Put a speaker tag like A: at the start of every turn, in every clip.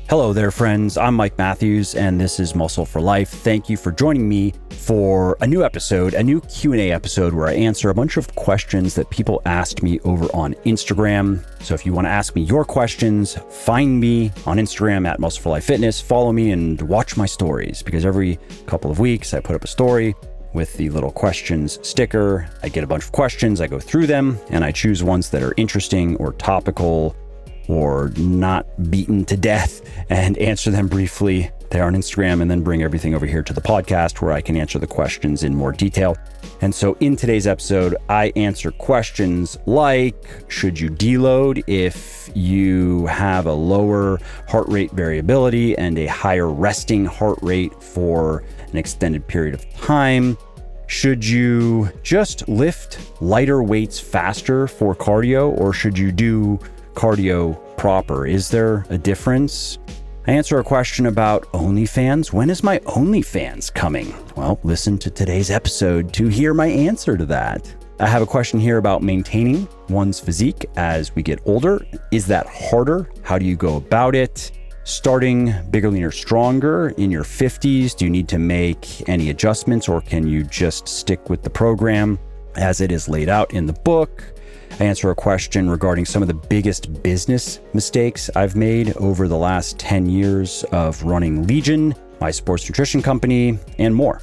A: Hello there, friends. I'm Mike Matthews, and this is Muscle for Life. Thank you for joining me for a new episode, a new Q&A episode where I answer a bunch of questions that people asked me over on Instagram. So if you want to ask me your questions, find me on Instagram at Muscle for Life Fitness, follow me and watch my stories, because every couple of weeks I put up a story with the little questions sticker. I get a bunch of questions, I go through them, and I choose ones that are interesting or topical or not beaten to death and answer them briefly there on Instagram, and then bring everything over here to the podcast where I can answer the questions in more detail. And so in today's episode, I answer questions like, should you deload if you have a lower heart rate variability and a higher resting heart rate for an extended period of time? Should you just lift lighter weights faster for cardio, or should you do cardio proper? Is there a difference? I answer a question about OnlyFans. When is my OnlyFans coming? Well, listen to today's episode to hear my answer to that. I have a question here about maintaining one's physique as we get older. Is that harder? How do you go about it? Starting bigger, leaner, stronger in your 50s, do you need to make any adjustments, or can you just stick with the program as it is laid out in the book? I answer a question regarding some of the biggest business mistakes I've made over the last 10 years of running Legion, my sports nutrition company, and more.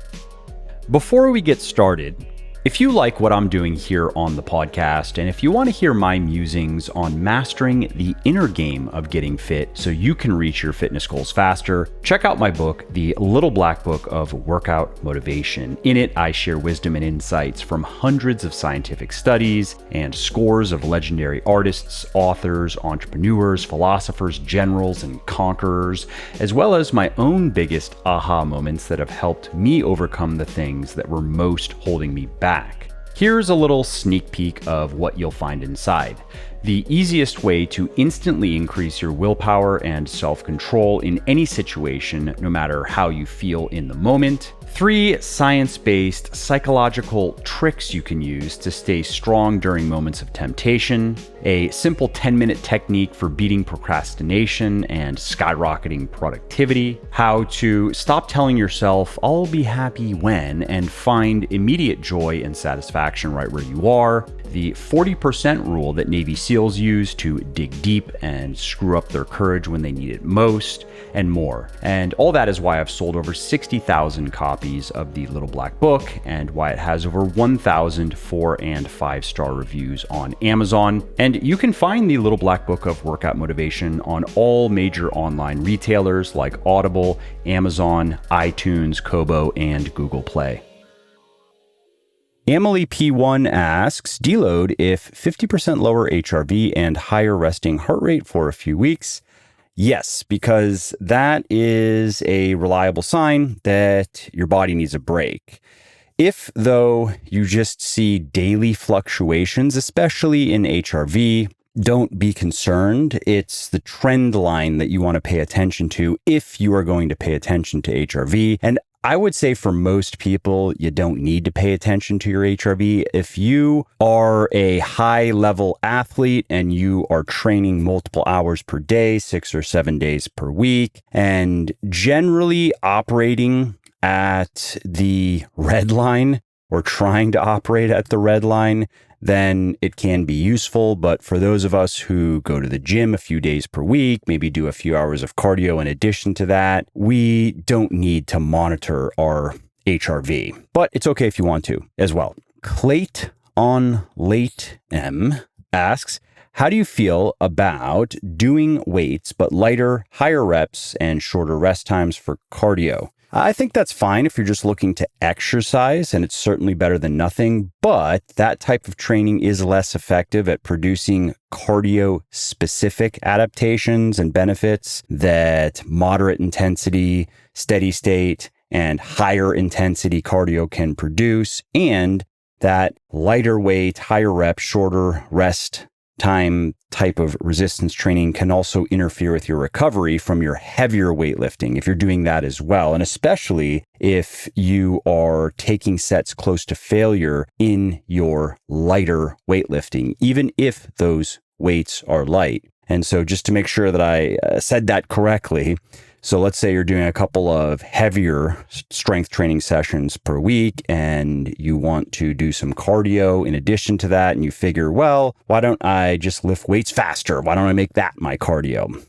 A: Before we get started, if you like what I'm doing here on the podcast, and if you want to hear my musings on mastering the inner game of getting fit so you can reach your fitness goals faster, check out my book, The Little Black Book of Workout Motivation. In it, I share wisdom and insights from hundreds of scientific studies and scores of legendary artists, authors, entrepreneurs, philosophers, generals, and conquerors, as well as my own biggest aha moments that have helped me overcome the things that were most holding me back. Here's a little sneak peek of what you'll find inside. The easiest way to instantly increase your willpower and self-control in any situation, no matter how you feel in the moment. 3 science-based psychological tricks you can use to stay strong during moments of temptation. A simple 10-minute technique for beating procrastination and skyrocketing productivity. How to stop telling yourself, I'll be happy when, and find immediate joy and satisfaction right where you are. The 40% rule that Navy SEALs use to dig deep and screw up their courage when they need it most, and more. And all that is why I've sold over 60,000 copies of the Little Black Book, and why it has over 1,000 4- and 5-star reviews on Amazon. And you can find the Little Black Book of Workout Motivation on all major online retailers like Audible, Amazon, iTunes, Kobo, and Google Play. Emily P1 asks, deload if 50% lower HRV and higher resting heart rate for a few weeks. Yes, because that is a reliable sign that your body needs a break. If, though, you just see daily fluctuations, especially in HRV, don't be concerned. It's the trend line that you want to pay attention to if you are going to pay attention to HRV. And I would say for most people, you don't need to pay attention to your HRV. If you are a high-level athlete and you are training multiple hours per day, 6 or 7 days per week, and generally operating at the red line or trying to operate at the red line, then it can be useful. But for those of us who go to the gym a few days per week, maybe do a few hours of cardio in addition to that, we don't need to monitor our HRV. But it's okay if you want to as well. Clayt on Late M asks, how do you feel about doing weights but lighter, higher reps and shorter rest times for cardio? I think that's fine if you're just looking to exercise, and it's certainly better than nothing, but that type of training is less effective at producing cardio-specific adaptations and benefits that moderate intensity, steady state, and higher intensity cardio can produce, and that lighter weight, higher rep, shorter rest time type of resistance training can also interfere with your recovery from your heavier weightlifting if you're doing that as well. And especially if you are taking sets close to failure in your lighter weightlifting, even if those weights are light. And so just to make sure that I said that correctly, so let's say you're doing a couple of heavier strength training sessions per week and you want to do some cardio in addition to that, and you figure, well, why don't I just lift weights faster? Why don't I make that my cardio?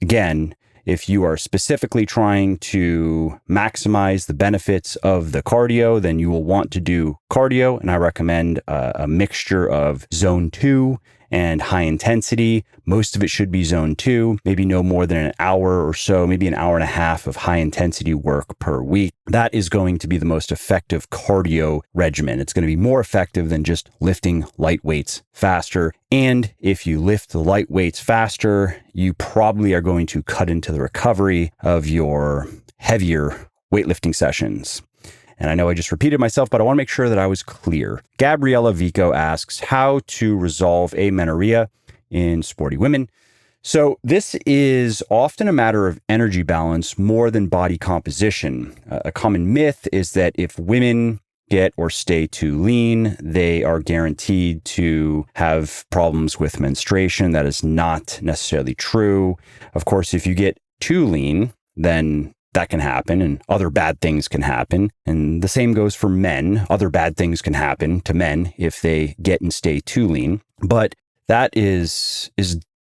A: Again, if you are specifically trying to maximize the benefits of the cardio, then you will want to do cardio. And I recommend a mixture of zone 2 and high intensity. Most of it should be zone 2, maybe no more than an hour or so, maybe an hour and a half of high intensity work per week. That is going to be the most effective cardio regimen. It's going to be more effective than just lifting light weights faster. And if you lift the light weights faster, you probably are going to cut into the recovery of your heavier weightlifting sessions. And I know I just repeated myself, but I want to make sure that I was clear. Gabriella Vico asks how to resolve amenorrhea in sporty women. So this is often a matter of energy balance more than body composition. A common myth is that if women get or stay too lean, they are guaranteed to have problems with menstruation. That is not necessarily true. Of course, if you get too lean, then that can happen and other bad things can happen. And the same goes for men. Other bad things can happen to men if they get and stay too lean. But that is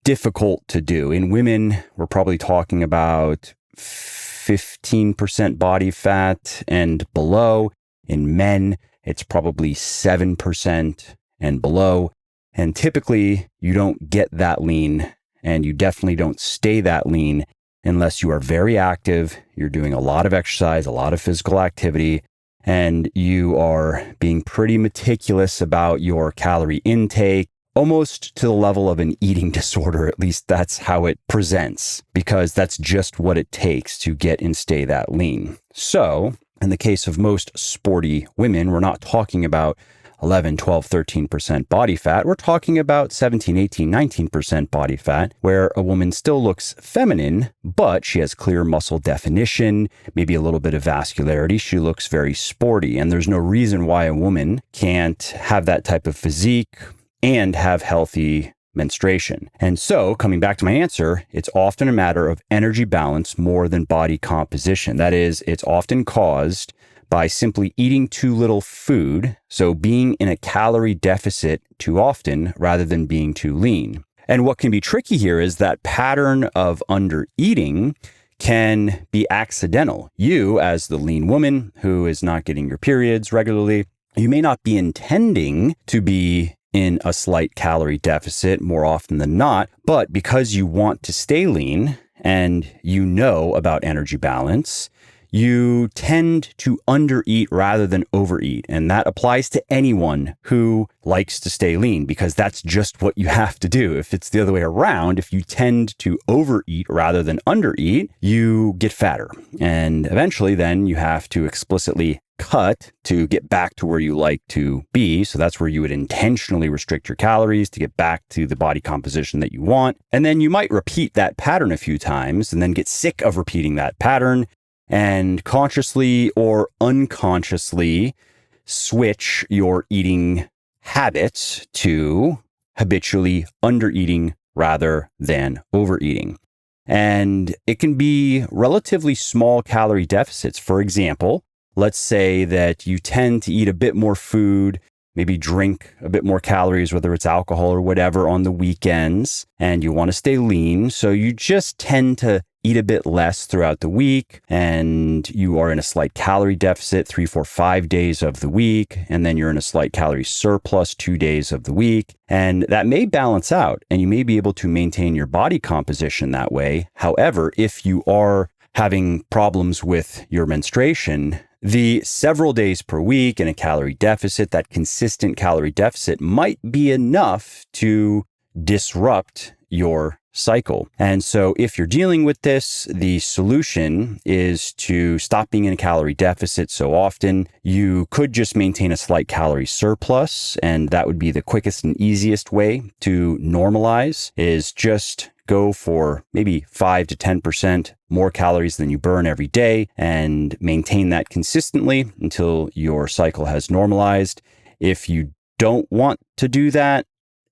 A: difficult to do. In women, we're probably talking about 15% body fat and below. In men, it's probably 7% and below. And typically, you don't get that lean, and you definitely don't stay that lean unless you are very active, you're doing a lot of exercise, a lot of physical activity, and you are being pretty meticulous about your calorie intake, almost to the level of an eating disorder. At least that's how it presents, because that's just what it takes to get and stay that lean. So in the case of most sporty women, we're not talking about 11, 12, 13% body fat. We're talking about 17, 18, 19% body fat, where a woman still looks feminine, but she has clear muscle definition, maybe a little bit of vascularity. She looks very sporty. And there's no reason why a woman can't have that type of physique and have healthy menstruation. And so, coming back to my answer, it's often a matter of energy balance more than body composition. That is, it's often caused by simply eating too little food, so being in a calorie deficit too often rather than being too lean. And what can be tricky here is that pattern of under-eating can be accidental. You, as the lean woman who is not getting your periods regularly, you may not be intending to be in a slight calorie deficit more often than not, but because you want to stay lean and you know about energy balance, you tend to undereat rather than overeat. And that applies to anyone who likes to stay lean, because that's just what you have to do. If it's the other way around, if you tend to overeat rather than undereat, you get fatter. And eventually then you have to explicitly cut to get back to where you like to be. So that's where you would intentionally restrict your calories to get back to the body composition that you want. And then you might repeat that pattern a few times and then get sick of repeating that pattern and consciously or unconsciously switch your eating habits to habitually undereating rather than overeating. And it can be relatively small calorie deficits. For example, let's say that you tend to eat a bit more food, maybe drink a bit more calories, whether it's alcohol or whatever, on the weekends, and you want to stay lean. So you just tend to eat a bit less throughout the week, and you are in a slight calorie deficit 3, 4, 5 days of the week, and then you're in a slight calorie surplus 2 days of the week. And that may balance out, and you may be able to maintain your body composition that way. However, if you are having problems with your menstruation, the several days per week in a calorie deficit, that consistent calorie deficit, might be enough to disrupt your cycle. And so if you're dealing with this, the solution is to stop being in a calorie deficit so often. You could just maintain a slight calorie surplus, and that would be the quickest and easiest way to normalize, is just go for maybe 5 to 10% more calories than you burn every day and maintain that consistently until your cycle has normalized. If you don't want to do that,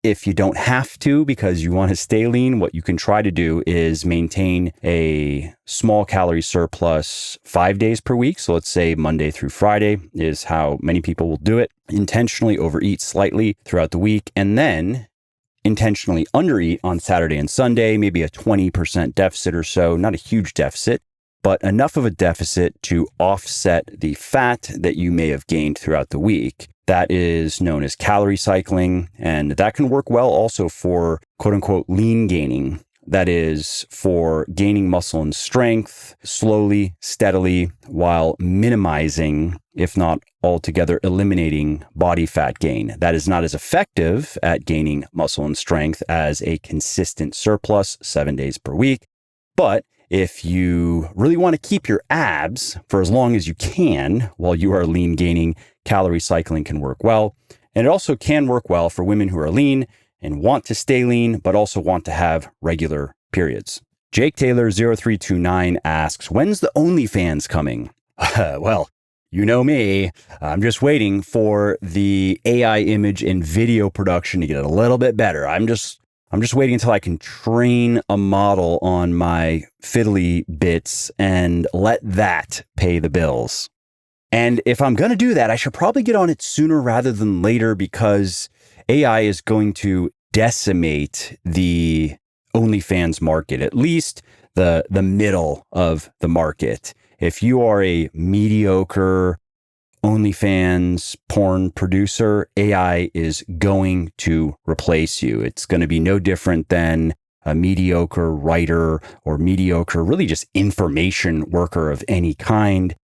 A: if you don't have to because you want to stay lean, what you can try to do is maintain a small calorie surplus 5 days per week. So let's say Monday through Friday is how many people will do it. Intentionally overeat slightly throughout the week, and then intentionally undereat on Saturday and Sunday, maybe a 20% deficit or so, not a huge deficit, but enough of a deficit to offset the fat that you may have gained throughout the week. That is known as calorie cycling, and that can work well also for quote unquote lean gaining. That is for gaining muscle and strength slowly, steadily, while minimizing, if not altogether eliminating, body fat gain. That is not as effective at gaining muscle and strength as a consistent surplus 7 days per week. But if you really want to keep your abs for as long as you can while you are lean gaining, calorie cycling can work well. And it also can work well for women who are lean and want to stay lean, but also want to have regular periods. Jake Taylor 0329 asks, when's the OnlyFans coming? Well, you know me, I'm just waiting for the AI image and video production to get a little bit better. I'm just waiting until I can train a model on my fiddly bits and let that pay the bills. And if I'm going to do that, I should probably get on it sooner rather than later because AI is going to decimate the OnlyFans market, at least the middle of the market. If you are a mediocre OnlyFans porn producer, AI is going to replace you. It's going to be no different than a mediocre writer or mediocre, really just information worker of any kind.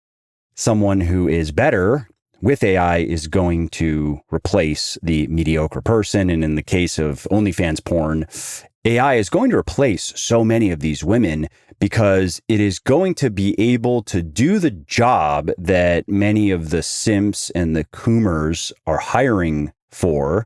A: Someone who is better with AI is going to replace the mediocre person. And in the case of OnlyFans porn, AI is going to replace so many of these women because it is going to be able to do the job that many of the simps and the coomers are hiring for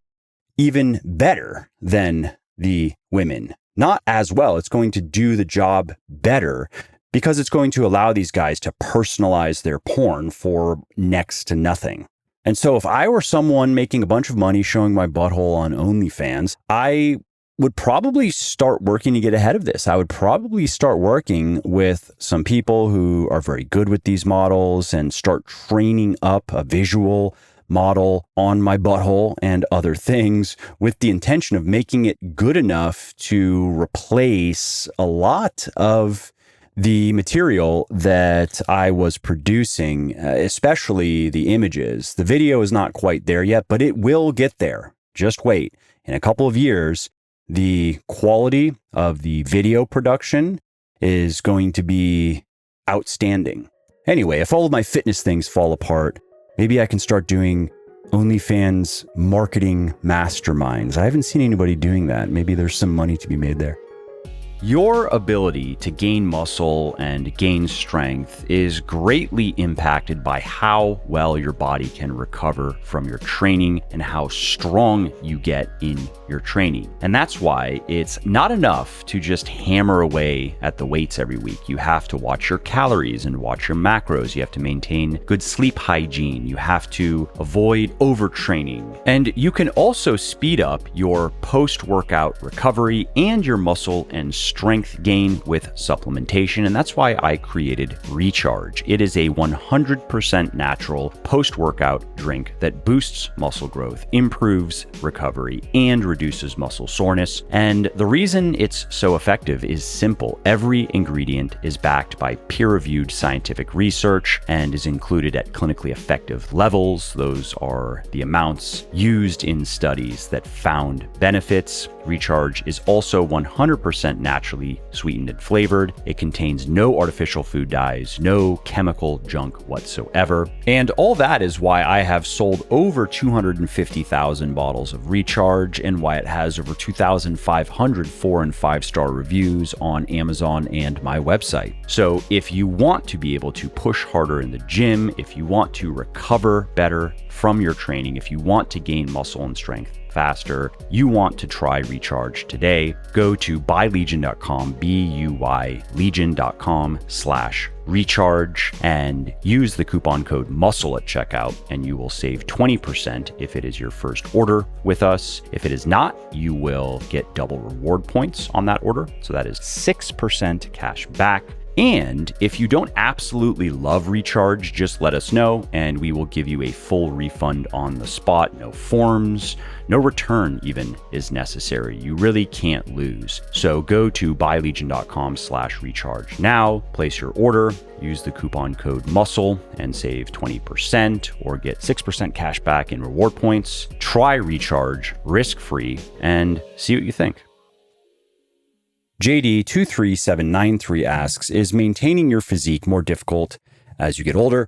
A: even better than the women. Not as well. It's going to do the job better because it's going to allow these guys to personalize their porn for next to nothing. And so if I were someone making a bunch of money showing my butthole on OnlyFans, I would probably start working to get ahead of this. I would probably start working with some people who are very good with these models and start training up a visual model on my butthole and other things with the intention of making it good enough to replace a lot of the material that I was producing, especially the images. The video is not quite there yet, but it will get there. Just wait. In a couple of years, the quality of the video production is going to be outstanding. Anyway, if all of my fitness things fall apart, maybe I can start doing OnlyFans marketing masterminds. I haven't seen anybody doing that. Maybe there's some money to be made there. Your ability to gain muscle and gain strength is greatly impacted by how well your body can recover from your training and how strong you get in your training. And that's why it's not enough to just hammer away at the weights every week. You have to watch your calories and watch your macros. You have to maintain good sleep hygiene. You have to avoid overtraining. And you can also speed up your post-workout recovery and your muscle and strength gain with supplementation. And that's why I created Recharge. It is a 100% natural post-workout drink that boosts muscle growth, improves recovery, and reduces muscle soreness. And the reason it's so effective is simple. Every ingredient is backed by peer-reviewed scientific research and is included at clinically effective levels. Those are the amounts used in studies that found benefits. Recharge is also 100% naturally sweetened and flavored. It contains no artificial food dyes, no chemical junk whatsoever. And all that is why I have sold over 250,000 bottles of Recharge and why it has over 2,500 4- and 5-star reviews on Amazon and my website. So if you want to be able to push harder in the gym, if you want to recover better from your training, if you want to gain muscle and strength faster, you want to try Recharge today. Go to buylegion.com, BUY legion.com/recharge, and use the coupon code MUSCLE at checkout, and you will save 20% if it is your first order with us. If it is not, you will get double reward points on that order. So that is 6% cash back. And if you don't absolutely love Recharge, just let us know and we will give you a full refund on the spot. No forms, no return even is necessary. You really can't lose. So go to buylegion.com/recharge now, place your order, use the coupon code MUSCLE and save 20% or get 6% cash back in reward points. Try Recharge risk-free and see what you think. JD23793 asks, is maintaining your physique more difficult as you get older?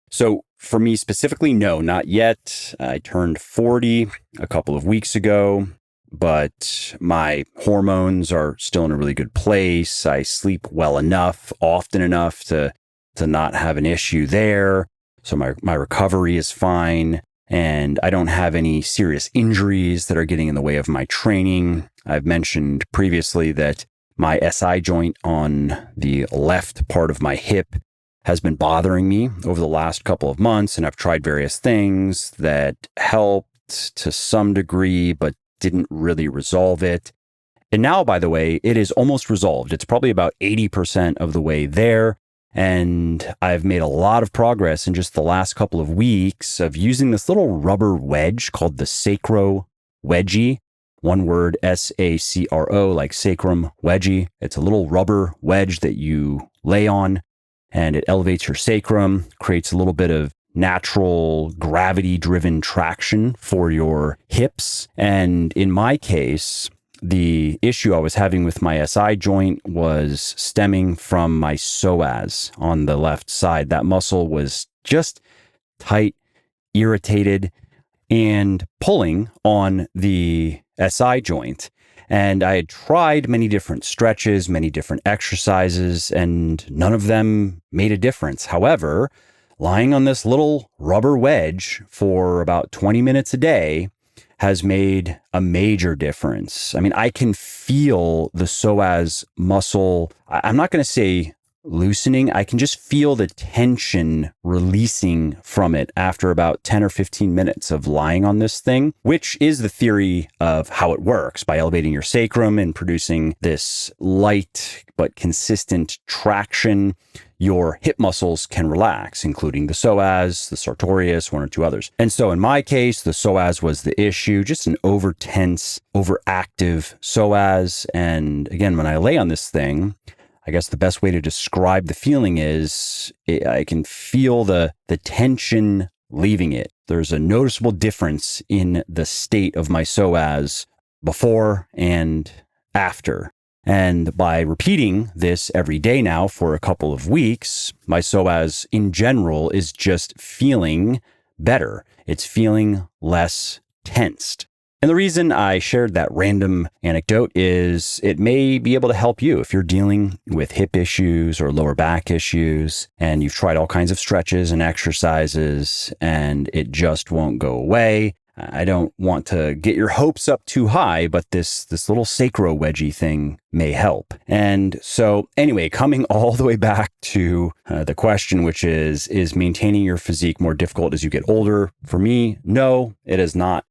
A: So for me specifically, no, not yet. I turned 40 a couple of weeks ago, but my hormones are still in a really good place. I sleep well enough, often enough to not have an issue there. So my recovery is fine. And I don't have any serious injuries that are getting in the way of my training. I've mentioned previously that my SI joint on the left part of my hip has been bothering me over the last couple of months, and I've tried various things that helped to some degree, but didn't really resolve it. And now, by the way, it is almost resolved. It's probably about 80% of the way there. And I've made a lot of progress in just the last couple of weeks of using this little rubber wedge called the Sacro Wedgie. One word, SACRO, like sacrum wedgie. It's a little rubber wedge that you lay on and it elevates your sacrum, creates a little bit of natural gravity-driven traction for your hips. And in my case, the issue I was having with my SI joint was stemming from my psoas on the left side. That muscle was just tight, irritated, and pulling on the SI joint. And I had tried many different stretches, many different exercises, and none of them made a difference. However, lying on this little rubber wedge for about 20 minutes a day has made a major difference. I mean, I can feel the psoas muscle. I'm not going to say loosening. I can just feel the tension releasing from it after about 10 or 15 minutes of lying on this thing, which is the theory of how it works by elevating your sacrum and producing this light but consistent traction. Your hip muscles can relax, including the psoas, the sartorius, one or two others. And so in my case, the psoas was the issue, just an over-tense, overactive psoas. And again, when I lay on this thing, I guess the best way to describe the feeling is I can feel the tension leaving it. There's a noticeable difference in the state of my psoas before and after. And by repeating this every day now for a couple of weeks, my psoas in general is just feeling better. It's feeling less tensed. And the reason I shared that random anecdote is it may be able to help you if you're dealing with hip issues or lower back issues, and you've tried all kinds of stretches and exercises, and it just won't go away. I don't want to get your hopes up too high, but this little sacro wedgie thing may help. And so anyway, coming all the way back to the question, which is maintaining your physique more difficult as you get older? For me, no, it has not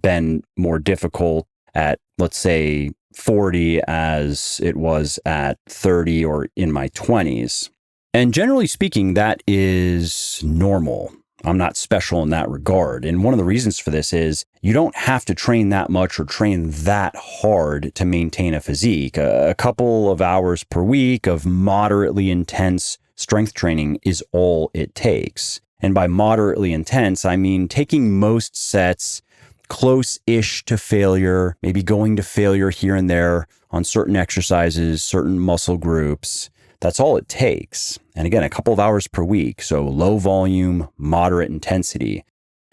A: been more difficult at, let's say, 40 as it was at 30 or in my 20s. And generally speaking, that is normal. I'm not special in that regard. And one of the reasons for this is you don't have to train that much or train that hard to maintain a physique. A couple of hours per week of moderately intense strength training is all it takes. And by moderately intense, I mean taking most sets close-ish to failure, maybe going to failure here and there on certain exercises, certain muscle groups. That's all it takes. And again, a couple of hours per week. So low volume, moderate intensity.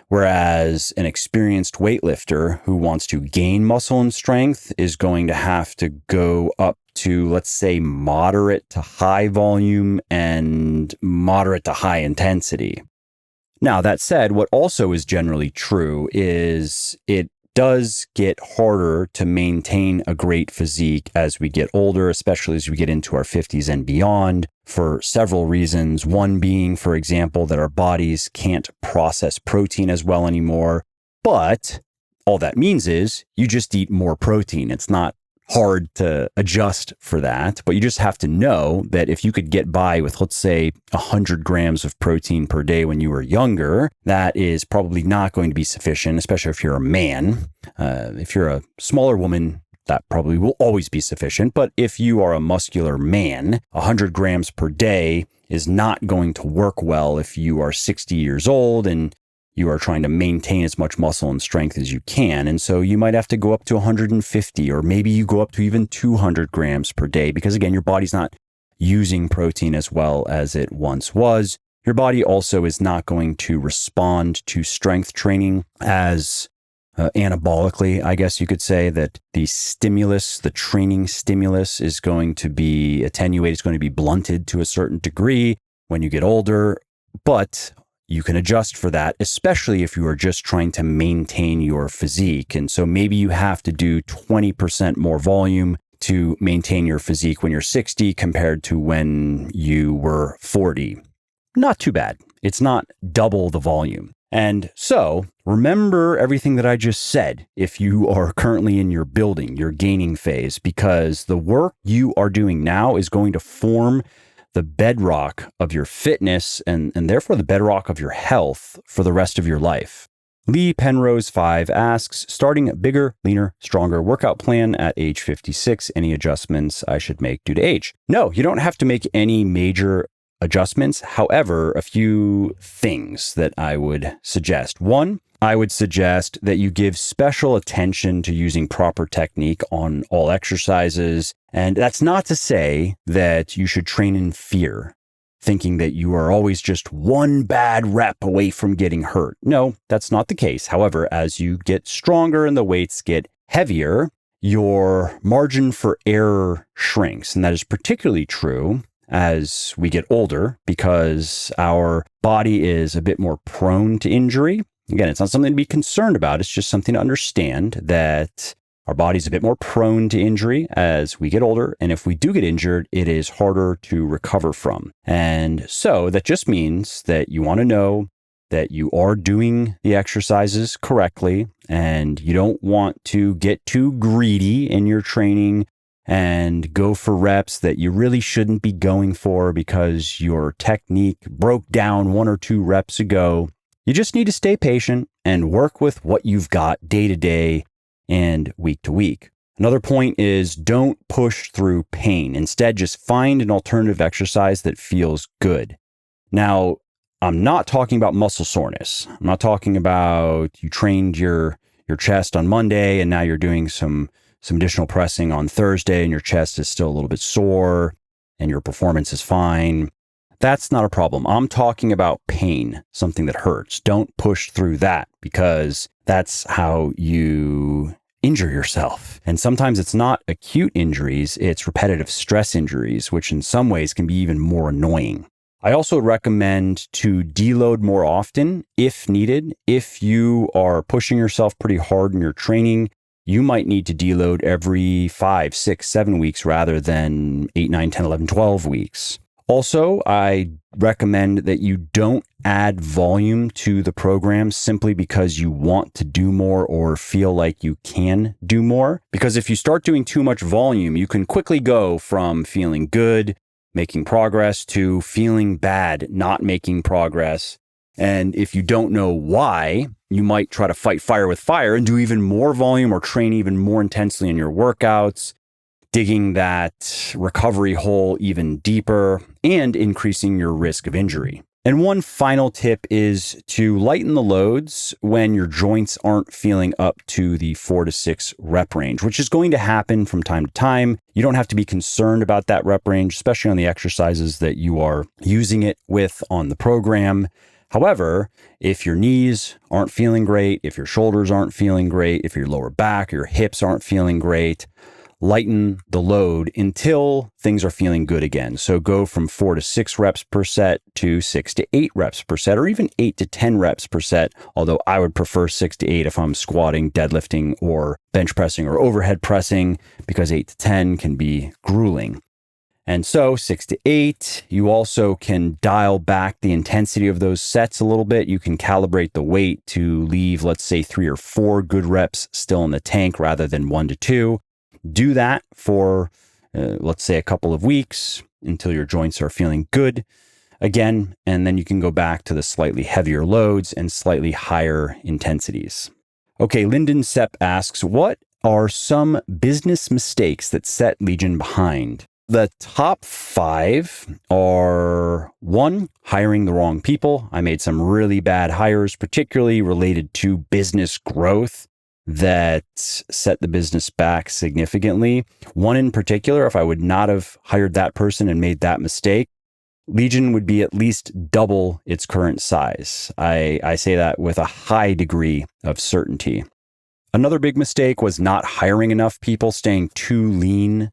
A: Whereas an experienced weightlifter who wants to gain muscle and strength is going to have to go up to, let's say, moderate to high volume and moderate to high intensity. Now, that said, what also is generally true is it does get harder to maintain a great physique as we get older, especially as we get into our 50s and beyond, for several reasons. One being, for example, that our bodies can't process protein as well anymore. But all that means is you just eat more protein. It's not hard to adjust for that, but you just have to know that if you could get by with, let's say, 100 grams of protein per day when you were younger, that is probably not going to be sufficient, especially if you're a man. If you're a smaller woman, that probably will always be sufficient. But if you are a muscular man, 100 grams per day is not going to work well if you are 60 years old and you are trying to maintain as much muscle and strength as you can. And so you might have to go up to 150, or maybe you go up to even 200 grams per day, because again, your body's not using protein as well as it once was. Your body also is not going to respond to strength training as anabolically. I guess you could say that the stimulus, the training stimulus, is going to be attenuated. It's going to be blunted to a certain degree when you get older. But you can adjust for that, especially if you are just trying to maintain your physique. And so maybe you have to do 20% more volume to maintain your physique when you're 60 compared to when you were 40. Not too bad. It's not double the volume. And so remember everything that I just said if you are currently in your building, your gaining phase, because the work you are doing now is going to form the bedrock of your fitness and therefore the bedrock of your health for the rest of your life. Lee Penrose 5 asks, starting a bigger, leaner, stronger workout plan at age 56, any adjustments I should make due to age? No, you don't have to make any major adjustments. However, a few things that I would suggest. One, I would suggest that you give special attention to using proper technique on all exercises. And that's not to say that you should train in fear, thinking that you are always just one bad rep away from getting hurt. No, that's not the case. However, as you get stronger and the weights get heavier, your margin for error shrinks. And that is particularly true as we get older because our body is a bit more prone to injury. Again, it's not something to be concerned about. It's just something to understand that our body's a bit more prone to injury as we get older. And if we do get injured, it is harder to recover from. And so that just means that you want to know that you are doing the exercises correctly and you don't want to get too greedy in your training and go for reps that you really shouldn't be going for because your technique broke down 1 or 2 reps ago. You just need to stay patient and work with what you've got day to day and week to week. Another point is don't push through pain. Instead, just find an alternative exercise that feels good. Now, I'm not talking about muscle soreness. I'm not talking about you trained your chest on Monday and now you're doing some additional pressing on Thursday and your chest is still a little bit sore and your performance is fine. That's not a problem. I'm talking about pain, something that hurts. Don't push through that because that's how you injure yourself. And sometimes it's not acute injuries, it's repetitive stress injuries, which in some ways can be even more annoying. I also recommend to deload more often if needed. If you are pushing yourself pretty hard in your training, you might need to deload every 5, 6, 7 weeks rather than 8, 9, 10, 11, 12 weeks. Also, I recommend that you don't add volume to the program simply because you want to do more or feel like you can do more. Because if you start doing too much volume, you can quickly go from feeling good, making progress, to feeling bad, not making progress. And if you don't know why, you might try to fight fire with fire and do even more volume or train even more intensely in your workouts, digging that recovery hole even deeper and increasing your risk of injury. And one final tip is to lighten the loads when your joints aren't feeling up to the 4 to 6 rep range, which is going to happen from time to time. You don't have to be concerned about that rep range, especially on the exercises that you are using it with on the program. However, if your knees aren't feeling great, if your shoulders aren't feeling great, if your lower back, your hips aren't feeling great, lighten the load until things are feeling good again. So go from 4 to 6 reps per set to 6 to 8 reps per set, or even 8 to 10 reps per set. Although I would prefer 6 to 8 if I'm squatting, deadlifting, or bench pressing or overhead pressing, because 8 to 10 can be grueling. And so 6 to 8, you also can dial back the intensity of those sets a little bit. You can calibrate the weight to leave, let's say, 3 or 4 good reps still in the tank rather than 1 to 2. Do that for, let's say, a couple of weeks until your joints are feeling good again. And then you can go back to the slightly heavier loads and slightly higher intensities. Okay, Lyndon Sepp asks, what are some business mistakes that set Legion behind? The top 5 are: 1, hiring the wrong people. I made some really bad hires, particularly related to business growth, that set the business back significantly. One in particular, if I would not have hired that person and made that mistake, Legion would be at least double its current size. I say that with a high degree of certainty. Another big mistake was not hiring enough people, staying too lean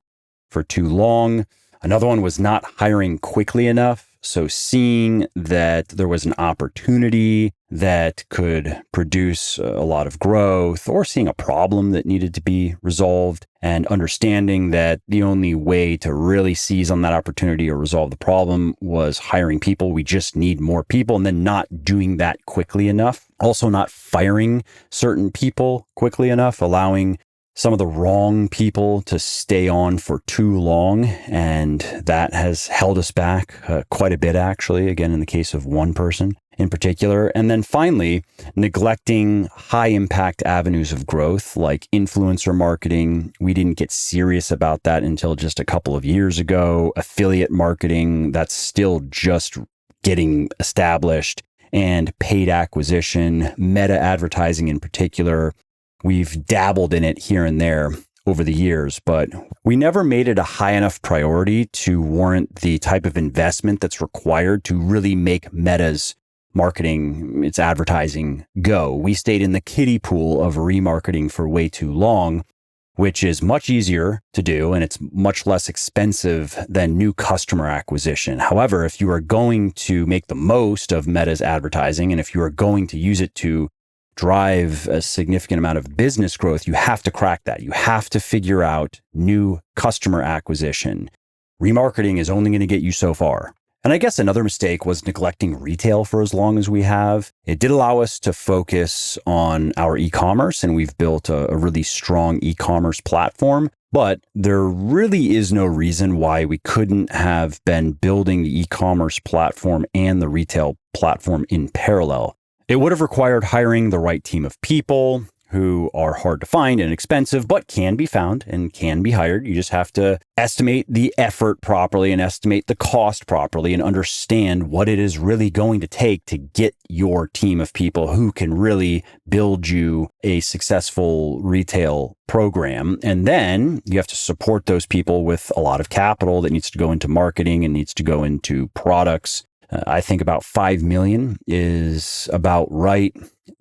A: for too long. Another one was not hiring quickly enough. So seeing that there was an opportunity that could produce a lot of growth, or seeing a problem that needed to be resolved, and understanding that the only way to really seize on that opportunity or resolve the problem was hiring people. We just need more people, and then not doing that quickly enough. Also not firing certain people quickly enough, allowing some of the wrong people to stay on for too long. And that has held us back quite a bit, actually, again, in the case of one person in particular. And then finally, neglecting high impact avenues of growth like influencer marketing. We didn't get serious about that until just a couple of years ago. Affiliate marketing, that's still just getting established. And paid acquisition, meta advertising in particular. We've dabbled in it here and there over the years, but we never made it a high enough priority to warrant the type of investment that's required to really make Meta's marketing, its advertising, go. We stayed in the kiddie pool of remarketing for way too long, which is much easier to do, and it's much less expensive than new customer acquisition. However, if you are going to make the most of Meta's advertising, and if you are going to use it to drive a significant amount of business growth, you have to crack that. You have to figure out new customer acquisition. Remarketing is only going to get you so far. And I guess another mistake was neglecting retail for as long as we have. It did allow us to focus on our e-commerce, and we've built a really strong e-commerce platform. But there really is no reason why we couldn't have been building the e-commerce platform and the retail platform in parallel. It would have required hiring the right team of people who are hard to find and expensive, but can be found and can be hired. You just have to estimate the effort properly and estimate the cost properly and understand what it is really going to take to get your team of people who can really build you a successful retail program. And then you have to support those people with a lot of capital that needs to go into marketing and needs to go into products. I think about 5 million is about right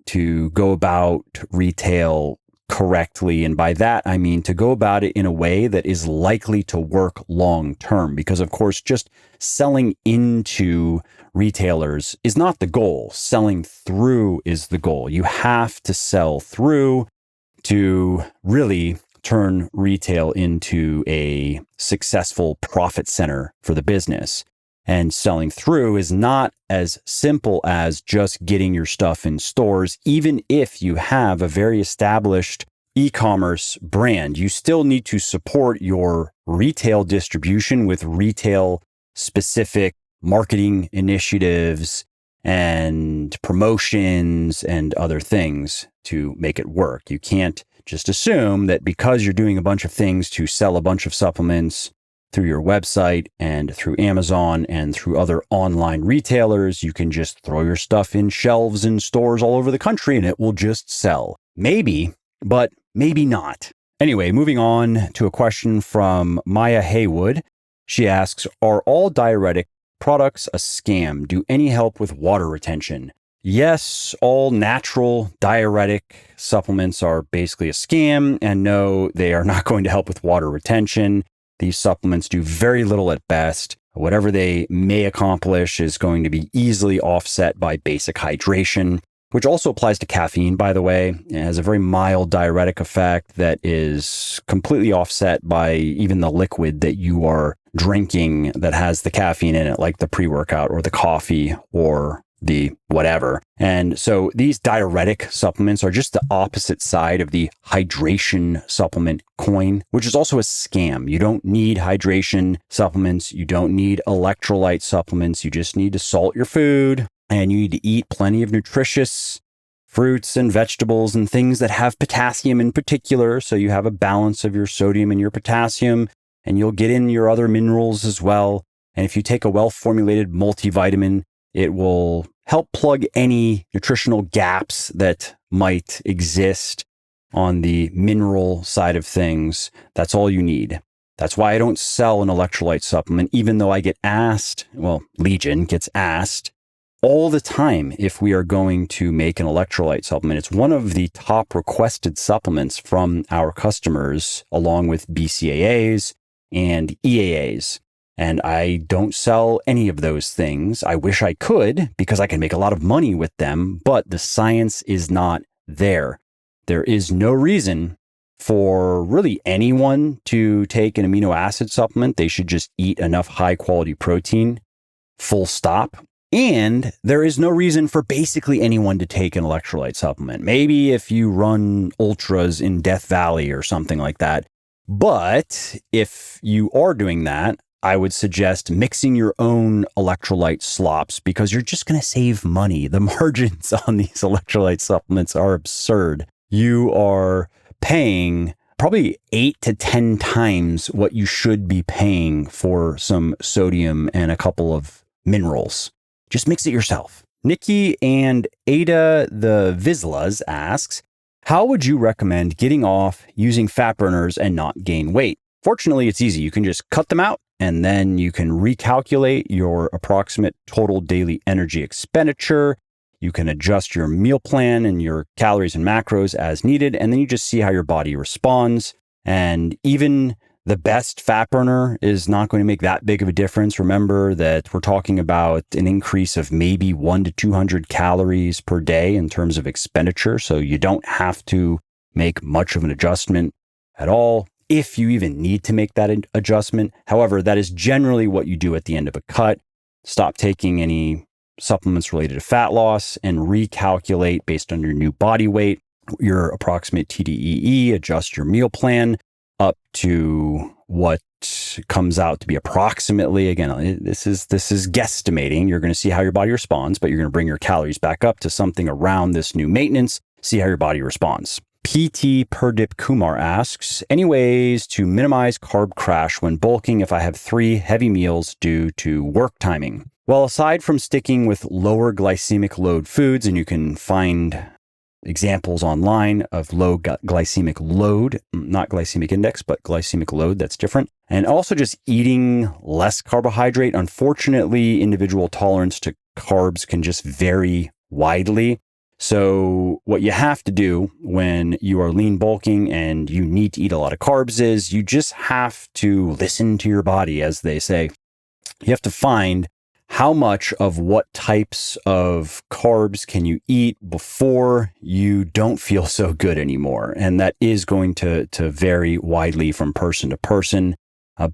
A: to go about retail correctly. And by that, I mean to go about it in a way that is likely to work long term. Because of course, just selling into retailers is not the goal. Selling through is the goal. You have to sell through to really turn retail into a successful profit center for the business. And selling through is not as simple as just getting your stuff in stores. Even if you have a very established e-commerce brand, you still need to support your retail distribution with retail specific marketing initiatives and promotions and other things to make it work. You can't just assume that because you're doing a bunch of things to sell a bunch of supplements through your website and through Amazon and through other online retailers, you can just throw your stuff in shelves in stores all over the country and it will just sell. Maybe, but maybe not. Anyway, moving on to a question from Maya Haywood. She asks, are all diuretic products a scam? Do any help with water retention? Yes, all natural diuretic supplements are basically a scam, and no, they are not going to help with water retention. These supplements do very little at best. Whatever they may accomplish is going to be easily offset by basic hydration, which also applies to caffeine, by the way. It has a very mild diuretic effect that is completely offset by even the liquid that you are drinking that has the caffeine in it, like the pre-workout or the coffee or the whatever. And so these diuretic supplements are just the opposite side of the hydration supplement coin, which is also a scam. You don't need hydration supplements. You don't need electrolyte supplements. You just need to salt your food, and you need to eat plenty of nutritious fruits and vegetables and things that have potassium in particular. So you have a balance of your sodium and your potassium, and you'll get in your other minerals as well. And if you take a well-formulated multivitamin, it will help plug any nutritional gaps that might exist on the mineral side of things. That's all you need. That's why I don't sell an electrolyte supplement, even though I get asked, well, Legion gets asked all the time if we are going to make an electrolyte supplement. It's one of the top requested supplements from our customers, along with BCAAs and EAAs. And I don't sell any of those things. I wish I could, because I can make a lot of money with them, but the science is not there. There is no reason for really anyone to take an amino acid supplement. They should just eat enough high quality protein, full stop. And there is no reason for basically anyone to take an electrolyte supplement. Maybe if you run ultras in Death Valley or something like that. But if you are doing that, I would suggest mixing your own electrolyte slops, because you're just going to save money. The margins on these electrolyte supplements are absurd. You are paying probably 8 to 10 times what you should be paying for some sodium and a couple of minerals. Just mix it yourself. Nikki and Ada the Vizslas asks, how would you recommend getting off using fat burners and not gain weight? Fortunately, it's easy. You can just cut them out, and then you can recalculate your approximate total daily energy expenditure. You can adjust your meal plan and your calories and macros as needed, and then you just see how your body responds. And even the best fat burner is not going to make that big of a difference. Remember that we're talking about an increase of maybe 100 to 200 calories per day in terms of expenditure. So you don't have to make much of an adjustment at all, if you even need to make that adjustment. However, that is generally what you do at the end of a cut. Stop taking any supplements related to fat loss and recalculate based on your new body weight, your approximate TDEE, adjust your meal plan up to what comes out to be approximately, again, this is guesstimating. You're going to see how your body responds, but you're going to bring your calories back up to something around this new maintenance, see how your body responds. PT Perdip Kumar asks, any ways to minimize carb crash when bulking if I have 3 heavy meals due to work timing? Well, aside from sticking with lower glycemic load foods, and you can find examples online of low glycemic load, not glycemic index, but glycemic load, that's different. And also just eating less carbohydrate. Unfortunately, individual tolerance to carbs can just vary widely. So what you have to do when you are lean bulking and you need to eat a lot of carbs is you just have to listen to your body, as they say. You have to find how much of what types of carbs can you eat before you don't feel so good anymore. And that is going to vary widely from person to person.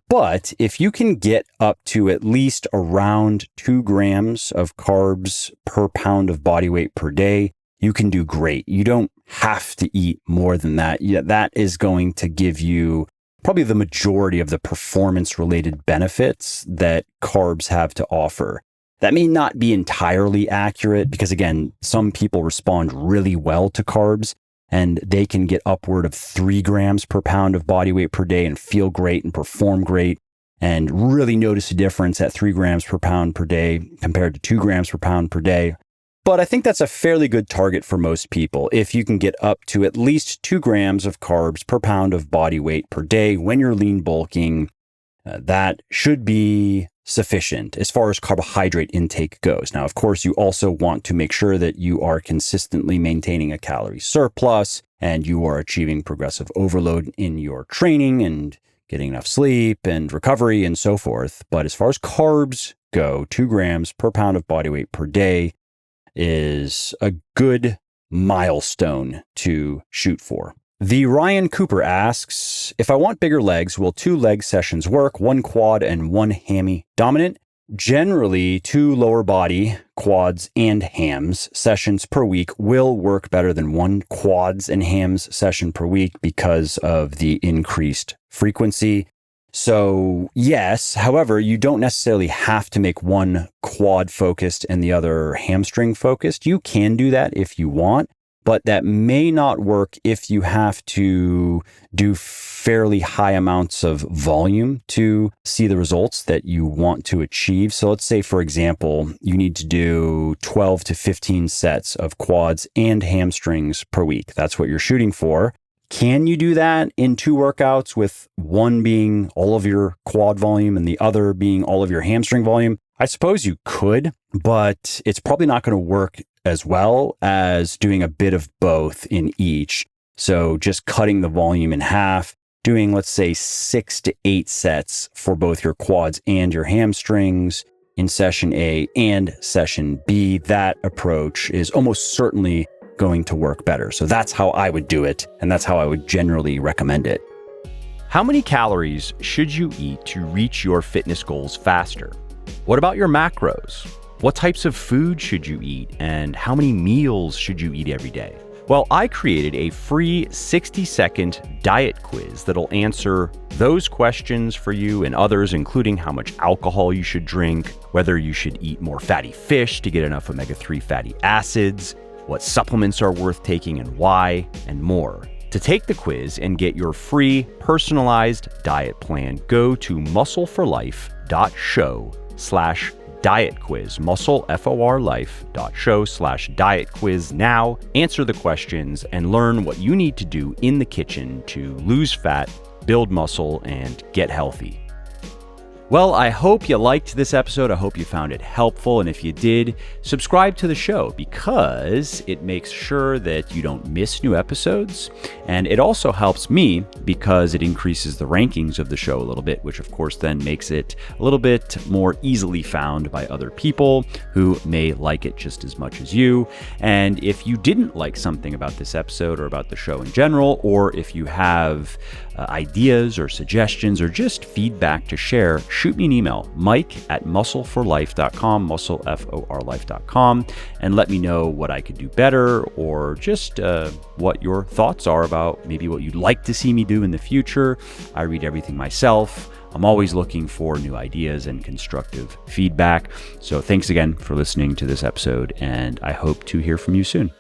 A: But if you can get up to at least around 2 grams of carbs per pound of body weight per day, you can do great. You don't have to eat more than that. Yeah, that is going to give you probably the majority of the performance-related benefits that carbs have to offer. That may not be entirely accurate because, again, some people respond really well to carbs and they can get upward of 3 grams per pound of body weight per day and feel great and perform great and really notice a difference at 3 grams per pound per day compared to 2 grams per pound per day. But I think that's a fairly good target for most people. If you can get up to at least 2 grams of carbs per pound of body weight per day when you're lean bulking, that should be sufficient as far as carbohydrate intake goes. Now, of course, you also want to make sure that you are consistently maintaining a calorie surplus and you are achieving progressive overload in your training and getting enough sleep and recovery and so forth. But as far as carbs go, 2 grams per pound of body weight per day is a good milestone to shoot for. The Ryan Cooper asks, if I want bigger legs, will 2 leg sessions work, 1 quad and 1 hammy dominant? Generally, 2 lower body, quads and hams sessions per week will work better than 1 quads and hams session per week because of the increased frequency. So yes, however, you don't necessarily have to make one quad focused and the other hamstring focused. You can do that if you want, but that may not work if you have to do fairly high amounts of volume to see the results that you want to achieve. So let's say, for example, you need to do 12 to 15 sets of quads and hamstrings per week. That's what you're shooting for. Can you do that in 2 workouts with one being all of your quad volume and the other being all of your hamstring volume? I suppose you could, but it's probably not going to work as well as doing a bit of both in each. So just cutting the volume in half, doing, let's say, 6 to 8 sets for both your quads and your hamstrings in session A and session B. That approach is almost certainly going to work better. So that's how I would do it, and that's how I would generally recommend it. How many calories should you eat to reach your fitness goals faster? What about your macros? What types of food should you eat, and how many meals should you eat every day? Well, I created a free 60-second diet quiz that'll answer those questions for you and others, including how much alcohol you should drink, whether you should eat more fatty fish to get enough omega-3 fatty acids, what supplements are worth taking and why, and more. To take the quiz and get your free personalized diet plan, go to muscleforlife.show/diet quiz, muscleforlife.show/diet quiz now. Answer the questions and learn what you need to do in the kitchen to lose fat, build muscle, and get healthy. Well, I hope you liked this episode. I hope you found it helpful. And if you did, subscribe to the show because it makes sure that you don't miss new episodes. And it also helps me because it increases the rankings of the show a little bit, which of course then makes it a little bit more easily found by other people who may like it just as much as you. And if you didn't like something about this episode or about the show in general, or if you have ideas or suggestions or just feedback to share, shoot me an email, mike@muscleforlife.com, muscleforlife.com, and let me know what I could do better or just what your thoughts are about maybe what you'd like to see me do in the future. I read everything myself. I'm always looking for new ideas and constructive feedback. So thanks again for listening to this episode, and I hope to hear from you soon.